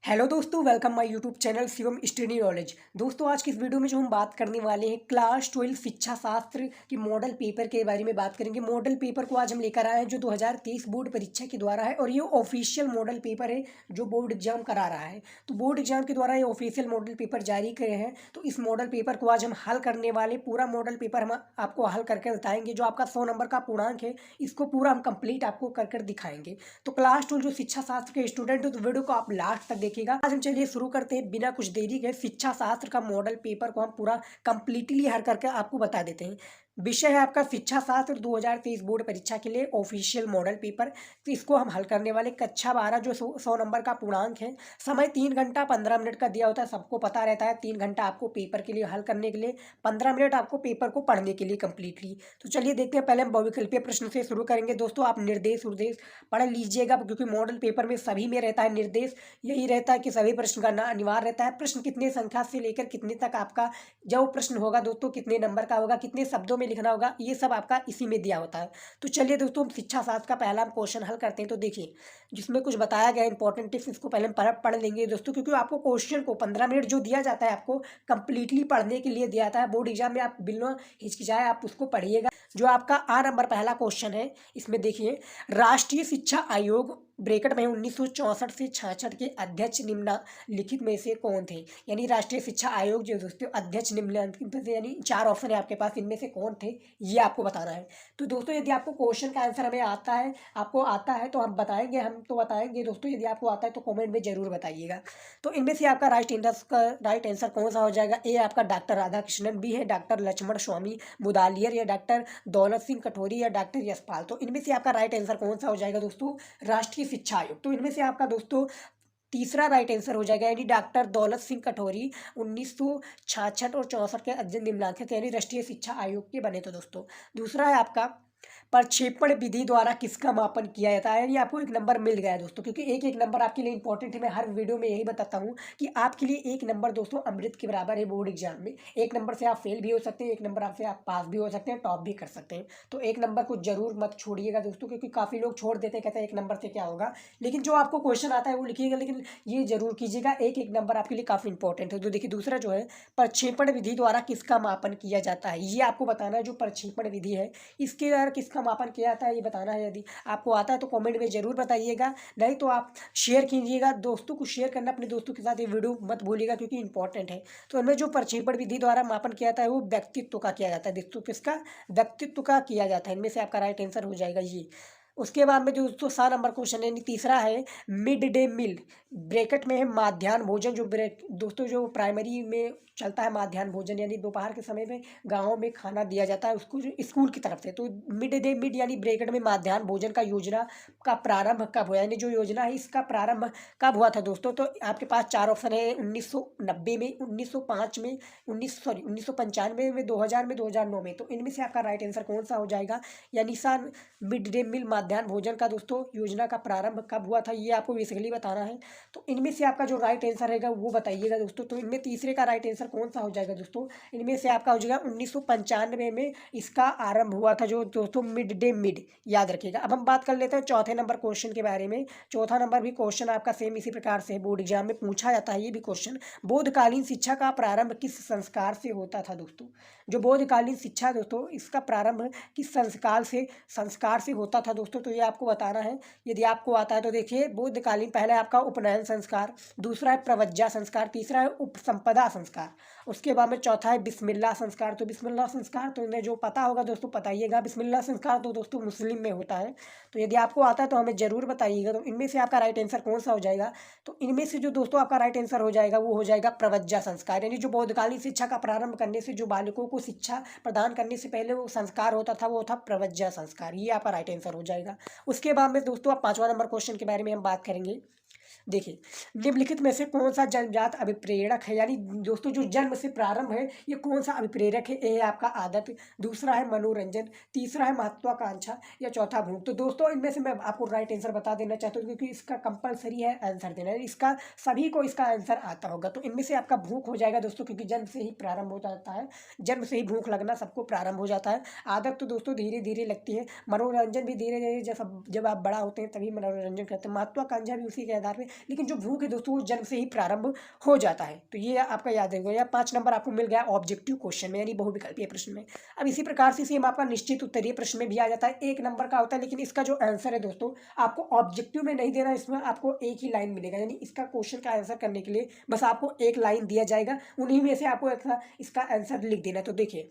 Hello दोस्तों, welcome my YouTube channel Shivam study knowledge. दोस्तों, आज की इस वीडियो में जो हम बात करने वाले हैं क्लास 12 शिक्षा शास्त्र की मॉडल पेपर के बारे में बात करेंगे। मॉडल पेपर को आज हम लेकर आए हैं जो 2023 बोर्ड परीक्षा के द्वारा है और ये ऑफिशियल मॉडल पेपर है जो बोर्ड एग्जाम करा रहा है। तो बोर्ड एग्जाम के द्वारा ये ऑफिशियल मॉडल पेपर जारी करे हैं। तो इस मॉडल पेपर को आज हम हल करने वाले, पूरा मॉडल पेपर हम आपको हल करके बताएंगे। जो आपका 100 नंबर का पूर्णांक है, इसको पूरा हम कंप्लीट आपको कर कर दिखाएंगे। तो क्लास 12 जो शिक्षा शास्त्र के स्टूडेंट हो तो वीडियो को आप लास्ट तक देखिएगा। आज हम चलिए शुरू करते हैं बिना कुछ देरी के। शिक्षा शास्त्र का मॉडल पेपर को हम पूरा कंप्लीटली हल करके आपको बता देते हैं। विषय है आपका शिक्षा शास्त्र 2023 बोर्ड परीक्षा के लिए ऑफिशियल मॉडल पेपर। तो इसको हम हल करने वाले कक्षा 12 जो 100 नंबर का पूर्णांक है। समय 3 घंटा 15 मिनट का दिया होता है, सबको पता रहता है। 3 घंटा आपको पेपर के लिए हल करने के लिए, 15 मिनट आपको पेपर को पढ़ने के लिए कंप्लीटली। तो चलिए देखते हैं। पहले हम बहुविकल्पीय प्रश्न से शुरू करेंगे। दोस्तों, आप निर्देश उर्देश पढ़ लीजिएगा क्योंकि मॉडल पेपर में सभी में रहता है निर्देश। यही रहता है कि सभी प्रश्न का ना अनिवार्य रहता है। प्रश्न कितने संख्या से लेकर कितने तक आपका जो प्रश्न होगा दोस्तों, कितने नंबर का होगा, कितने शब्दों में लिखना होगा, ये सब आपका इसी में दिया होता है। तो चलिए दोस्तों, हम शिक्षा शास्त्र का पहला हम क्वेश्चन हल करते हैं। तो देखिए, जिसमें कुछ बताया गया इंपॉर्टेंट टिप्स, इसको पहले हम पढ़ लेंगे दोस्तों, क्योंकि आपको क्वेश्चन को 15 मिनट जो दिया जाता है आपको कंप्लीटली पढ़ने के लिए दिया जाता है। बोर्ड एग्जाम में आप बिना हिचकिचाए आप उसको पढ़िएगा। जो आपका आ नंबर पहला क्वेश्चन है, इसमें देखिए, राष्ट्रीय शिक्षा आयोग ब्रैकेट में 1964 से 66 के अध्यक्ष निम्नलिखित में से कौन थे। यानी राष्ट्रीय शिक्षा आयोग जो दोस्तों अध्यक्ष निम्नलिखित में से, यानी 4 ऑप्शन है आपके पास, इनमें से कौन थे ये आपको बताना है। तो दोस्तों, यदि आपको क्वेश्चन का आंसर हमें आता है, आपको आता है तो हम बताएंगे, हम तो बताएंगे दोस्तों। यदि आपको आता है तो कमेंट में जरूर बताइएगा। तो इनमें से आपका राइट आंसर कौन सा हो जाएगा। ए आपका डॉक्टर राधाकृष्णन, बी है डॉक्टर लक्ष्मण स्वामी मुदालियर, या डॉक्टर दौलत सिंह कटोरी, या डॉक्टर यशपाल। तो इनमें से आपका राइट आंसर कौन सा हो जाएगा दोस्तों, राष्ट्रीय शिक्षा आयोग। तो इनमें से आपका दोस्तों तीसरा राइट आंसर हो जाएगा, यानी डॉक्टर दौलत सिंह कटोरी 1966 और 64 के अध्ययन निम्नलिखित यानी राष्ट्रीय शिक्षा आयोग के बने। तो दोस्तों, दूसरा है आपका प्रक्षेपण विधि द्वारा किसका मापन किया जाता है। यानी आपको एक नंबर मिल गया है दोस्तों, क्योंकि एक एक नंबर आपके लिए इंपॉर्टेंट है। मैं हर वीडियो में यही बताता हूँ कि आपके लिए एक नंबर दोस्तों अमृत के बराबर है। बोर्ड एग्जाम में एक नंबर से आप फेल भी हो सकते हैं, एक नंबर आपसे आप पास भी हो सकते हैं, टॉप भी कर सकते हैं। तो एक नंबर को जरूर मत छोड़िएगा दोस्तों, क्योंकि काफ़ी लोग छोड़ देते हैं, कहते हैं एक नंबर से क्या होगा। लेकिन जो आपको क्वेश्चन आता है वो लिखिएगा, लेकिन ये जरूर कीजिएगा, एक एक नंबर आपके लिए काफ़ी इंपॉर्टेंट है। तो देखिए, दूसरा जो है, प्रक्षेपण विधि द्वारा किसका मापन किया जाता है, ये आपको बताना है। जो प्रक्षेपण विधि है, इसके द्वारा किसका मापन किया जाता है ये बताना है। यदि आपको आता है तो कमेंट में जरूर बताइएगा, नहीं तो आप शेयर कीजिएगा। दोस्तों को शेयर करना अपने दोस्तों के साथ, ये वीडियो मत भूलिएगा क्योंकि इंपॉर्टेंट है। तो इनमें जो प्रक्षेपण विधि द्वारा मापन किया जाता है वो व्यक्तित्व का किया जाता है दोस्तों, किसका, व्यक्तित्व का किया जाता है। इनमें से आपका राइट आंसर हो जाएगा ये। उसके बाद में जो दोस्तों 7 नंबर क्वेश्चन है, तीसरा है मिड डे मील ब्रैकेट में है माध्याह्न भोजन। जो ब्रेक दोस्तों जो प्राइमरी में चलता है माध्याह्न भोजन, यानी दोपहर के समय में गाँव में खाना दिया जाता है उसको जो स्कूल की तरफ से। तो मिड डे मील यानी ब्रैकेट में माध्याह्न भोजन का योजना का प्रारंभ कब हुआ, यानी जो योजना है इसका प्रारंभ कब हुआ था दोस्तों। तो आपके पास 4 ऑप्शन है, 1990 में, 1905 में, 1995 में, 2000 में, 2009 में। तो इनमें से आपका राइट आंसर कौन सा हो जाएगा। यानी सन मिड डे मील माध्याह्न भोजन का दोस्तों योजना का प्रारंभ कब हुआ था, ये आपको बेसिकली बताना है। तो इनमें से आपका जो राइट आंसर रहेगा वो बताइएगा दोस्तों। तो इनमें तीसरे का राइट आंसर कौन सा हो जाएगा दोस्तों, इनमें से आपका हो जाएगा 1995 में इसका आरंभ हुआ था जो दोस्तों मिड डे मील, याद रखिएगा। अब हम बात कर लेते हैं चौथे नंबर क्वेश्चन के बारे में। चौथा नंबर भी क्वेश्चन आपका सेम इसी प्रकार से बोर्ड एग्जाम में पूछा जाता है। ये भी क्वेश्चन, बोधकालीन शिक्षा का प्रारंभ किस संस्कार से होता था दोस्तों। जो बोधकालीन शिक्षा दोस्तों, इसका प्रारंभ किस संस्कार से होता था दोस्तों, तो ये आपको बताना है। यदि आपको आता है तो देखिए, बोधकालीन पहले आपका उपनयन संस्कार, दूसरा है प्रवज्जा संस्कार, तीसरा है उपसंपदा संस्कार, उसके बाद में चौथा है बिस्मिल्लाह संस्कार। तो बिस्मिल्लाह संस्कार तो इन्हें जो पता होगा दोस्तों बताइएगा। बिस्मिल्लाह संस्कार तो दोस्तों मुस्लिम में होता है। तो यदि आपको आता है तो हमें जरूर बताइएगा। तो इनमें से आपका राइट आंसर कौन सा हो जाएगा। तो इनमें से जो दोस्तों आपका राइट आंसर हो जाएगा वो हो जाएगा प्रवज्जा संस्कार। यानी जो बोधकालीन शिक्षा का प्रारंभ करने से, जो बालकों को शिक्षा प्रदान करने से पहले वो संस्कार होता था, वो था प्रवज्जा संस्कार। ये आपका राइट आंसर हो जाएगा। उसके बाद में दोस्तों आप 5वां नंबर क्वेश्चन के बारे में हम बात करेंगे। देखिए, निम्नलिखित में से कौन सा जन्मजात अभिप्रेरक है, यानी दोस्तों जो जन्म से प्रारंभ है ये कौन सा अभिप्रेरक है। ए है आपका आदत, दूसरा है मनोरंजन, तीसरा है महत्वाकांक्षा, या चौथा भूख। तो दोस्तों इनमें से मैं आपको राइट आंसर बता देना चाहता हूँ, क्योंकि इसका कंपलसरी है आंसर देना, इसका सभी को इसका आंसर आता होगा। तो इनमें से आपका भूख हो जाएगा दोस्तों, क्योंकि जन्म से ही प्रारंभ हो जाता है, जन्म से ही भूख लगना सबको प्रारंभ हो जाता है। आदत तो दोस्तों धीरे धीरे लगती है, मनोरंजन भी धीरे धीरे जब आप बड़ा होते हैं तभी मनोरंजन करते हैं। महत्वाकांक्षा भी उसी के आधार में, लेकिन जो भूख है दोस्तों वो जन्म से ही प्रारंभ हो जाता है। तो ये आपका याद रखेगा। या 5 नंबर आपको मिल गया ऑब्जेक्टिव क्वेश्चन में, यानी बहुविकल्पीय प्रश्न में। अब इसी प्रकार से सेम आपका निश्चित उत्तरीय प्रश्न में भी आ जाता है, 1 नंबर का होता है, लेकिन इसका जो आंसर है दोस्तों आपको ऑब्जेक्टिव में नहीं देना, इसमें आपको एक ही लाइन मिलेगा, यानी इसका क्वेश्चन का आंसर करने के लिए बस आपको एक लाइन दिया जाएगा, उन्हीं में से आपको इसका आंसर लिख देना। तो देखिए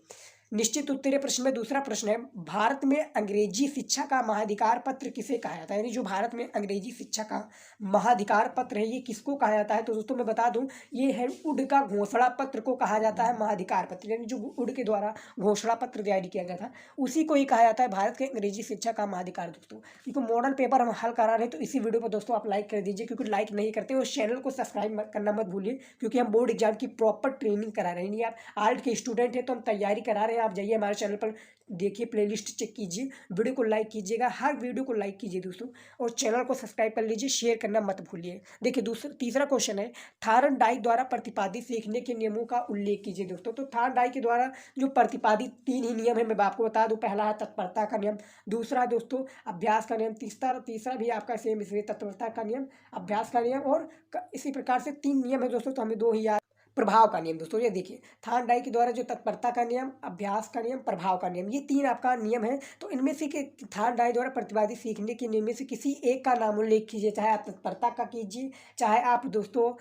निश्चित उत्तरीय प्रश्न में दूसरा प्रश्न है, भारत में अंग्रेजी शिक्षा का महाधिकार पत्र किसे कहा जाता है, यानी जो भारत में अंग्रेजी शिक्षा का महाधिकार पत्र है ये किसको कहा जाता है। तो दोस्तों मैं बता दूं ये है वुड का घोषणा पत्र को कहा जाता है महाधिकार पत्र, यानी जो वुड के द्वारा घोषणा पत्र जारी किया गया था उसी को ही कहा जाता है भारत के अंग्रेजी शिक्षा का महाधिकार। दोस्तों क्योंकि मॉडल पेपर हम हल करा रहे हैं तो इसी वीडियो पर दोस्तों आप लाइक कर दीजिए, क्योंकि लाइक नहीं करते उस चैनल को सब्सक्राइब करना मत भूलिए, क्योंकि हम बोर्ड एग्जाम की प्रॉपर ट्रेनिंग करा रहे हैं। यानी आप आर्ट के स्टूडेंट हैं तो हम तैयारी करा रहे हैं, आप जाइए हमारे चैनल पर देखिए, प्लेलिस्ट चेक कीजिए, वीडियो को लाइक कीजिएगा, हर वीडियो को लाइक कीजिए दोस्तों, और चैनल को सब्सक्राइब कर लीजिए, शेयर करना मत भूलिए। देखिए तीसरा क्वेश्चन है, थार्नडाइक द्वारा प्रतिपादित सीखने के नियमों का उल्लेख कीजिए। दोस्तों तो थार्नडाइक के द्वारा जो प्रतिपादित 3 ही नियम है मैं आपको बता दूं, पहला है तत्परता का नियम, दूसरा दोस्तों अभ्यास का नियम, तीसरा भी आपका सेम इसलिए तत्परता का नियम, अभ्यास का नियम, और इसी प्रकार से 3 नियम है दोस्तों, तो हमें 2 ही याद। प्रभाव का नियम दोस्तों, ये देखिए थार्नडाइक के द्वारा जो तत्परता का नियम, अभ्यास का नियम, प्रभाव का नियम, ये 3 आपका नियम है। तो इनमें से थार्नडाइक द्वारा प्रतिपादित सीखने के नियम में से किसी एक का नाम उल्लेख कीजिए, चाहे आप तत्परता का कीजिए, चाहे आप दोस्तों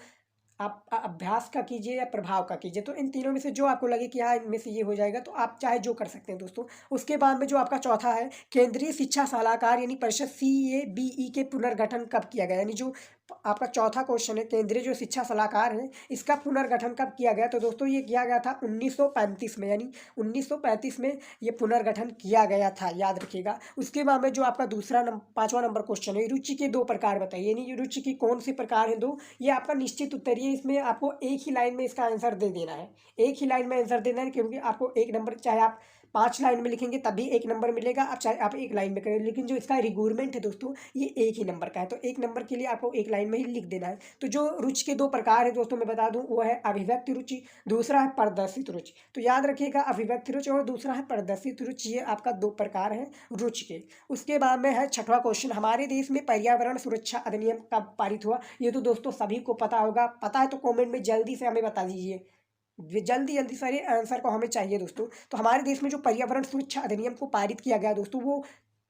आप अभ्यास का कीजिए या प्रभाव का कीजिए। तो इन तीनों में से जो आपको लगे कि हाँ इनमें से ये हो जाएगा तो आप चाहे जो कर सकते हैं दोस्तों। उसके बाद में जो आपका चौथा है, केंद्रीय शिक्षा सलाहकार यानी परिषद CABE के पुनर्गठन कब किया गया, यानी जो आपका चौथा क्वेश्चन है, केंद्रीय जो शिक्षा सलाहकार है इसका पुनर्गठन कब किया गया। तो दोस्तों ये किया गया था 1935 में, यानी 1935 में ये पुनर्गठन किया गया था, याद रखिएगा। उसके बाद में जो आपका 5वां नंबर क्वेश्चन है, रुचि के 2 प्रकार बताइए, यानी रुचि की कौन से प्रकार हैं 2, ये आपका निश्चित उत्तरीय, इसमें आपको एक ही लाइन में इसका आंसर दे देना है, एक ही लाइन में आंसर देना है, क्योंकि आपको 1 नंबर, चाहे आप 5 लाइन में लिखेंगे तभी 1 नंबर मिलेगा, अब चाहे आप 1 लाइन में करें, लेकिन जो इसका रिक्वायरमेंट है दोस्तों ये 1 ही नंबर का है, तो 1 नंबर के लिए आपको 1 लाइन में ही लिख देना है। तो जो रुचि के 2 प्रकार है दोस्तों मैं बता दूं, वो है अभिव्यक्ति रुचि, दूसरा है प्रदर्शित रुचि। तो याद रखिएगा अभिव्यक्ति रुचि और दूसरा है प्रदर्शित रुचि, ये आपका 2 प्रकार है रुचि के। उसके बाद में है 6वां क्वेश्चन, हमारे देश में पर्यावरण सुरक्षा अधिनियम कब पारित हुआ। ये तो दोस्तों सभी को पता होगा, पता है तो कॉमेंट में जल्दी से हमें बता दीजिए, जल्दी जल्दी सारे आंसर को हमें चाहिए दोस्तों। तो हमारे देश में जो पर्यावरण सुरक्षा अधिनियम को पारित किया गया दोस्तों वो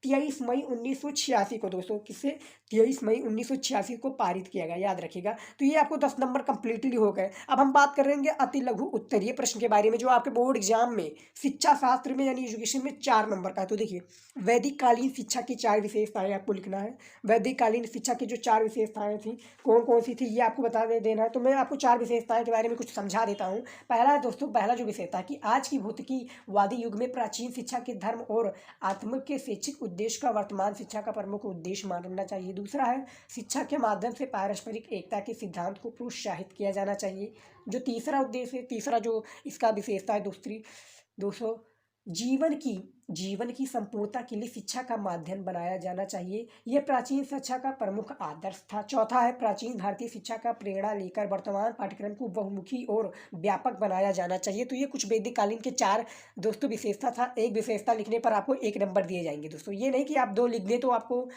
23 मई 1986 को दोस्तों, किससे 23 मई 1986 को पारित किया गया, याद रखिएगा। तो ये आपको 10 नंबर कंप्लीटली हो गए। अब हम बात करेंगे अति लघु उत्तरीय प्रश्न के बारे में, जो आपके बोर्ड एग्जाम में शिक्षा शास्त्र में यानी एजुकेशन में 4 नंबर का है। तो देखिए वैदिक कालीन शिक्षा की 4 विशेषताएं आपको लिखना है। वैदिक कालीन शिक्षा की जो 4 विशेषताएं थी कौन कौन सी थी ये आपको बता देना है। तो मैं आपको 4 विशेषताएं के बारे में कुछ समझा देता हूँ। पहला है दोस्तों, पहला जो विशेषता है कि आज की भौतिकीवादी युग में प्राचीन शिक्षा के धर्म और आत्म के शैक्षिक उद्देश्य का वर्तमान शिक्षा का प्रमुख उद्देश्य मानना चाहिए। दूसरा है शिक्षा के माध्यम से पारस्परिक एकता के सिद्धांत को प्रोत्साहित किया जाना चाहिए। जो तीसरा उद्देश्य है, तीसरा जो इसका विशेषता है दोस्तों, जीवन की संपूर्णता के लिए शिक्षा का माध्यम बनाया जाना चाहिए। यह प्राचीन शिक्षा का प्रमुख आदर्श था। चौथा है प्राचीन भारतीय शिक्षा का प्रेरणा लेकर वर्तमान पाठ्यक्रम को बहुमुखी और व्यापक बनाया जाना चाहिए। तो ये कुछ वैदिक कालीन के 4 दोस्तों विशेषता था। एक विशेषता लिखने पर आपको 1 नंबर दिए जाएंगे दोस्तों। ये नहीं कि आप 2 लिख दें तो आपको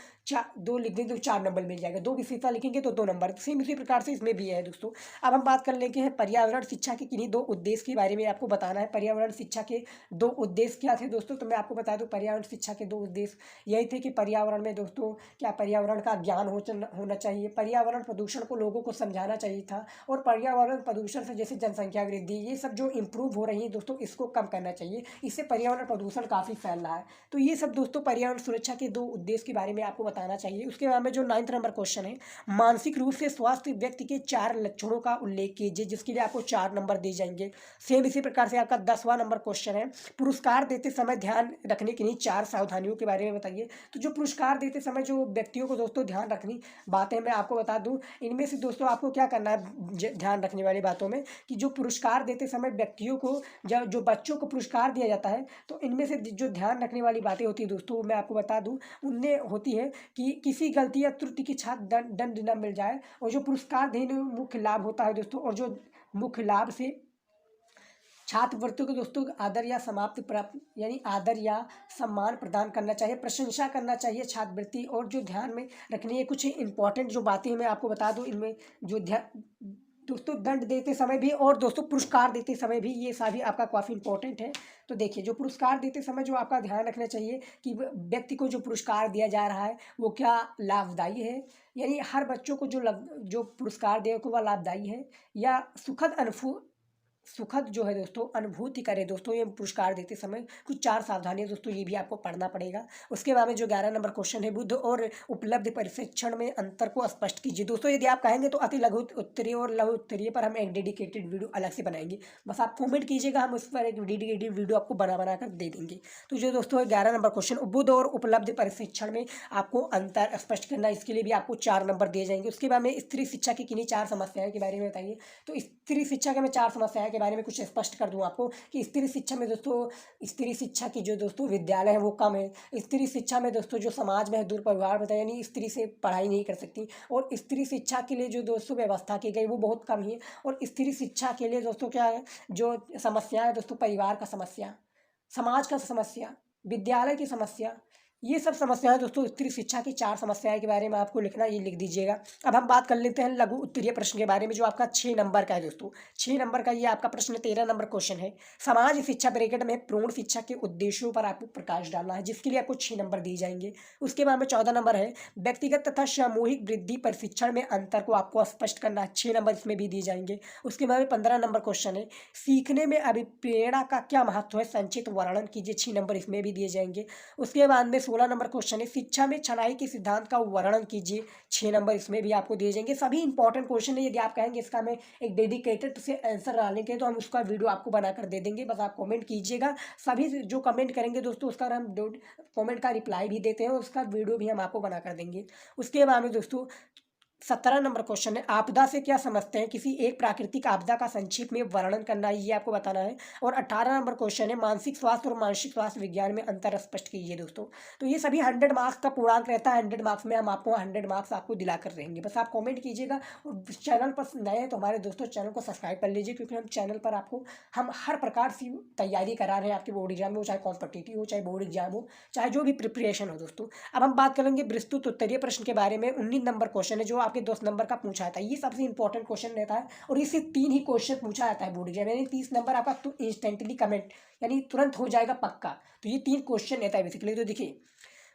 2 लिख दें तो 4 नंबर मिल जाएगा, 2 विशेषता लिखेंगे तो 2 नंबर। सेम इसी प्रकार से इसमें भी है दोस्तों। अब हम बात कर लेंगे हैं पर्यावरण शिक्षा के किन्हीं 2 उद्देश्य के बारे में आपको बताना है। पर्यावरण शिक्षा के 2 उद्देश्य क्या थे दोस्तों, तो मैं आपको बता दूं पर्यावरण शिक्षा के 2 उद्देश्य यही थे कि पर्यावरण में दोस्तों क्या पर्यावरण का ज्ञान होना चाहिए, पर्यावरण प्रदूषण को लोगों को समझाना चाहिए था, और पर्यावरण प्रदूषण से जैसे जनसंख्या वृद्धि ये सब जो इम्प्रूव हो रही है दोस्तों इसको कम करना चाहिए, इससे पर्यावरण प्रदूषण काफ़ी फैल रहा है। तो ये सब दोस्तों पर्यावरण सुरक्षा के 2 उद्देश्य के बारे में आपको बताना चाहिए। उसके बाद में जो 9वां नंबर क्वेश्चन है, मानसिक रूप से स्वस्थ व्यक्ति के 4 लक्षणों का उल्लेख कीजिए, जिसके लिए आपको 4 नंबर दिए जाएंगे। सेम इसी प्रकार से आपका 10वां नंबर क्वेश्चन है, पुरस्कार देते समय ध्यान रखने के लिए 4 सावधानियों के बारे में बताइए। तो जो पुरस्कार देते समय जो व्यक्तियों को दोस्तों ध्यान रखनी बातें मैं आपको बता दूं, इनमें से दोस्तों आपको क्या करना है ध्यान रखने वाली बातों में, कि जो पुरस्कार देते समय व्यक्तियों को जो बच्चों को पुरस्कार दिया जाता है तो इनमें से जो ध्यान रखने वाली बातें होती है दोस्तों मैं आपको बता दूं, उनमें होती है कि किसी गलती या त्रुटि की छात्र दंड न मिल जाए, और जो पुरस्कार देने में मुख्य लाभ होता है दोस्तों, और जो मुख्य लाभ से छात्रवृत्तियों को दोस्तों आदर या समाप्त प्राप्त यानी आदर या सम्मान प्रदान करना चाहिए, प्रशंसा करना चाहिए छात्रवृत्ति। और जो ध्यान में रखनी है कुछ इंपॉर्टेंट जो बातें मैं आपको बता दूं इनमें, जो दोस्तों दंड देते समय भी और दोस्तों पुरस्कार देते समय भी ये सभी आपका काफ़ी इंपॉर्टेंट है। तो देखिए, जो पुरस्कार देते समय जो आपका ध्यान रखना चाहिए कि व्यक्ति को जो पुरस्कार दिया जा रहा है वो क्या लाभदायी है, यानी हर बच्चों को जो पुरस्कार देगा को वह लाभदायी है या सुखद जो है दोस्तों अनुभूति करे दोस्तों ये पुरस्कार देते समय। कुछ 4 सावधानियां दोस्तों ये भी आपको पढ़ना पड़ेगा। उसके बाद में जो 11 नंबर क्वेश्चन है, बुद्ध और उपलब्ध प्रशिक्षण में अंतर को स्पष्ट कीजिए। दोस्तों यदि आप कहेंगे तो अति लघु उत्तरीय और लघु उत्तरीय पर हम एक डेडिकेटेड वीडियो अलग से बनाएंगे, बस आप कॉमेंट कीजिएगा, हम उस पर एक डेडिकेटेड वीडियो आपको बना कर दे देंगे। तो जो दोस्तों 11 नंबर क्वेश्चन, बुद्ध और उपलब्ध प्रशिक्षण में आपको अंतर स्पष्ट करना, इसके लिए भी आपको 4 नंबर दिए जाएंगे। उसके बाद में स्त्री शिक्षा की किन्हीं 4 समस्याएं के बारे में बताइए। तो स्त्री शिक्षा के मैं 4 समस्याएं के बारे में कुछ स्पष्ट कर दूं आपको कि स्त्री शिक्षा में दोस्तों, स्त्री शिक्षा की जो दोस्तों विद्यालय है वो कम है। स्त्री शिक्षा में दोस्तों जो समाज में दुर्व्यवहार बताया, यानी स्त्री से पढ़ाई नहीं कर सकती। और स्त्री शिक्षा के लिए जो दोस्तों व्यवस्था की गई वो बहुत कम ही है। और स्त्री शिक्षा के लिए दोस्तों क्या है, जो समस्या है दोस्तों, परिवार का समस्या, समाज का समस्या, विद्यालय की समस्या, ये सब समस्याएं दोस्तों स्त्री शिक्षा की 4 समस्याएं के बारे में आपको लिखना, ये लिख दीजिएगा। अब हम बात कर लेते हैं लघु उत्तरीय प्रश्न के बारे में, जो आपका 6 नंबर का है दोस्तों। 6 नंबर का ये आपका प्रश्न 13 नंबर क्वेश्चन है। समाज शिक्षा ब्रैकेट में पूर्ण शिक्षा के उद्देश्यों पर आपको प्रकाश डालना है, जिसके लिए आपको 6 नंबर दिए जाएंगे। उसके बाद में 14 नंबर है व्यक्तिगत तथा सामूहिक वृद्धि प्रशिक्षण में अंतर को आपको स्पष्ट करना है, 6 नंबर इसमें भी दिए जाएंगे। उसके बाद में 15 नंबर क्वेश्चन है सीखने में अभिप्रेरणा का क्या महत्व है, संक्षिप्त वर्णन कीजिए, 6 नंबर इसमें भी दिए जाएंगे। उसके बाद में 16 नंबर क्वेश्चन है शिक्षा में छनाई के सिद्धांत का वर्णन कीजिए, 6 नंबर इसमें भी आपको दिए जाएंगे। सभी इंपॉर्टेंट क्वेश्चन है, यदि आप कहेंगे इसका मैं एक डेडिकेटेड से आंसर डालने के तो हम उसका वीडियो आपको बनाकर दे देंगे, बस आप कमेंट कीजिएगा। सभी जो कमेंट करेंगे दोस्तों उसका हम कमेंट का रिप्लाई भी देते हैं और उसका वीडियो भी हम आपको बनाकर देंगे। उसके बाद में दोस्तों 17 नंबर क्वेश्चन है आपदा से क्या समझते हैं, किसी एक प्राकृतिक आपदा का संक्षिप्त में वर्णन करना है, ये आपको बताना है। और 18 नंबर क्वेश्चन है मानसिक स्वास्थ्य और मानसिक स्वास्थ्य विज्ञान में अंतर स्पष्ट कीजिए दोस्तों। तो ये सभी 100 मार्क्स का पूर्णांक रहता है, 100 मार्क्स में हम आपको 100 मार्क्स आपको दिलाकर रहेंगे, बस आप कॉमेंट कीजिएगा। और चैनल पर नए हैं तो हमारे दोस्तों चैनल को सब्सक्राइब कर लीजिए, क्योंकि हम चैनल पर आपको हम हर प्रकार की तैयारी करा रहे हैं आपके बोर्ड एग्जाम में हो, चाहे कॉम्पिटिटिव हो, चाहे बोर्ड एग्जाम हो, चाहे जो भी प्रिपरेशन हो दोस्तों। अब हम बात करेंगे विस्तृत उत्तरीय प्रश्न के बारे में। 19 नंबर क्वेश्चन है जो आपके 10 नंबर का पूछा जाता है, ये सबसे इंपॉर्टेंट क्वेश्चन रहता है और इससे 3 ही क्वेश्चन पूछा जाता है बोर्ड एग्जाम, यानी 30 नंबर आपका तो इंस्टेंटली कमेंट यानी तुरंत हो जाएगा पक्का। तो ये 3 क्वेश्चन रहता है बेसिकली। तो देखिए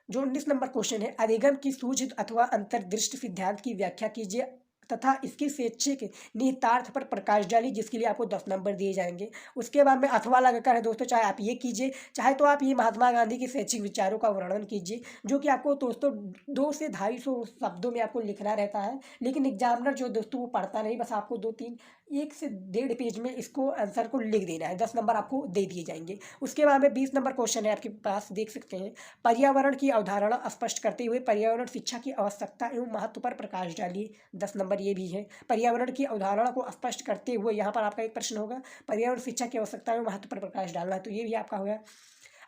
जो 19 नंबर क्वेश्चन है अधिगम की सूझ अथवा अंतर्दृष्टि सिद्धांत की व्याख्या कीजिए तथा इसके शैक्षिक निहितार्थ पर प्रकाश डालिए, जिसके लिए आपको 10 नंबर दिए जाएंगे। उसके बाद में अथवा लगाकर है दोस्तों, चाहे आप ये कीजिए, चाहे तो आप ये महात्मा गांधी के शैक्षिक विचारों का वर्णन कीजिए, जो कि आपको दोस्तों 2 से 250 शब्दों में आपको लिखना रहता है। लेकिन एग्जामिनर जो दोस्तों वो पढ़ता नहीं, बस आपको 2-3 1 से 1.5 पेज में इसको आंसर को लिख देना है, 10 नंबर आपको दे दिए जाएंगे। उसके बाद में 20 नंबर क्वेश्चन है आपके पास, देख सकते हैं पर्यावरण की अवधारणा स्पष्ट करते हुए पर्यावरण शिक्षा की आवश्यकता एवं महत्व पर प्रकाश डालिए, 10 नंबर ये भी है। पर्यावरण की अवधारणा को स्पष्ट करते हुए यहाँ पर आपका एक प्रश्न होगा पर्यावरण शिक्षा की आवश्यकता एवं महत्व पर प्रकाश डालना, तो ये भी आपका होगा।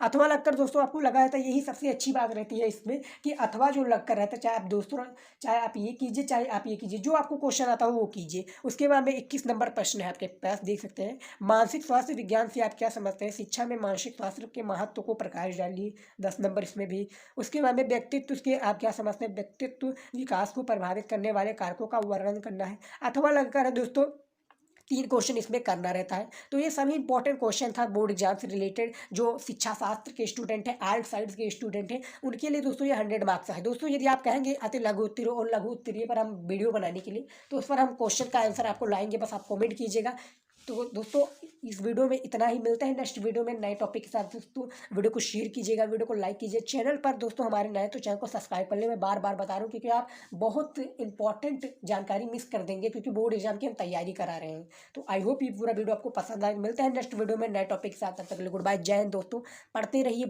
अथवा लगकर दोस्तों आपको लगा रहता है, यही सबसे अच्छी बात रहती है इसमें कि अथवा जो लगकर रहता है, चाहे आप दोस्तों चाहे आप ये कीजिए चाहे आप ये कीजिए, जो आपको क्वेश्चन आता हो वो कीजिए। उसके बाद में 21 नंबर प्रश्न है आपके पास, देख सकते हैं मानसिक स्वास्थ्य विज्ञान से आप क्या समझते हैं, शिक्षा में मानसिक स्वास्थ्य के महत्व को प्रकाश डालिए, 10 नंबर इसमें भी। उसके बाद में व्यक्तित्व के आप क्या समझते हैं, व्यक्तित्व विकास को प्रभावित करने वाले कारकों का वर्णन करना है। अथवा लगकर है दोस्तों 3 क्वेश्चन इसमें करना रहता है। तो ये सभी इंपॉर्टेंट क्वेश्चन था बोर्ड एग्जाम से रिलेटेड, जो शिक्षा शास्त्र के स्टूडेंट हैं, आर्ट साइंस के स्टूडेंट हैं, उनके लिए दोस्तों ये 100 मार्क्स है दोस्तों। यदि आप कहेंगे अति लघु उत्तरीय और लघु उत्तरीय पर हम वीडियो बनाने के लिए, तो उस पर हम क्वेश्चन का आंसर आपको लाएंगे, बस आप कमेंट कीजिएगा। तो दोस्तों इस वीडियो में इतना ही, मिलता है नेक्स्ट वीडियो में नए टॉपिक के साथ। दोस्तों वीडियो को शेयर कीजिएगा, वीडियो को लाइक कीजिए, चैनल पर दोस्तों हमारे नए तो चैनल को सब्सक्राइब कर ले, मैं बार बार बता रहा हूँ, क्योंकि आप बहुत इंपॉर्टेंट जानकारी मिस कर देंगे, क्योंकि बोर्ड एग्जाम की हम तैयारी करा रहे हैं। तो आई होप ये पूरा वीडियो आपको पसंद आए, मिलते हैं नेक्स्ट वीडियो में नए टॉपिक के साथ, तब तक के लिए गुड बाय, जय हिंद दोस्तों, पढ़ते रहिए।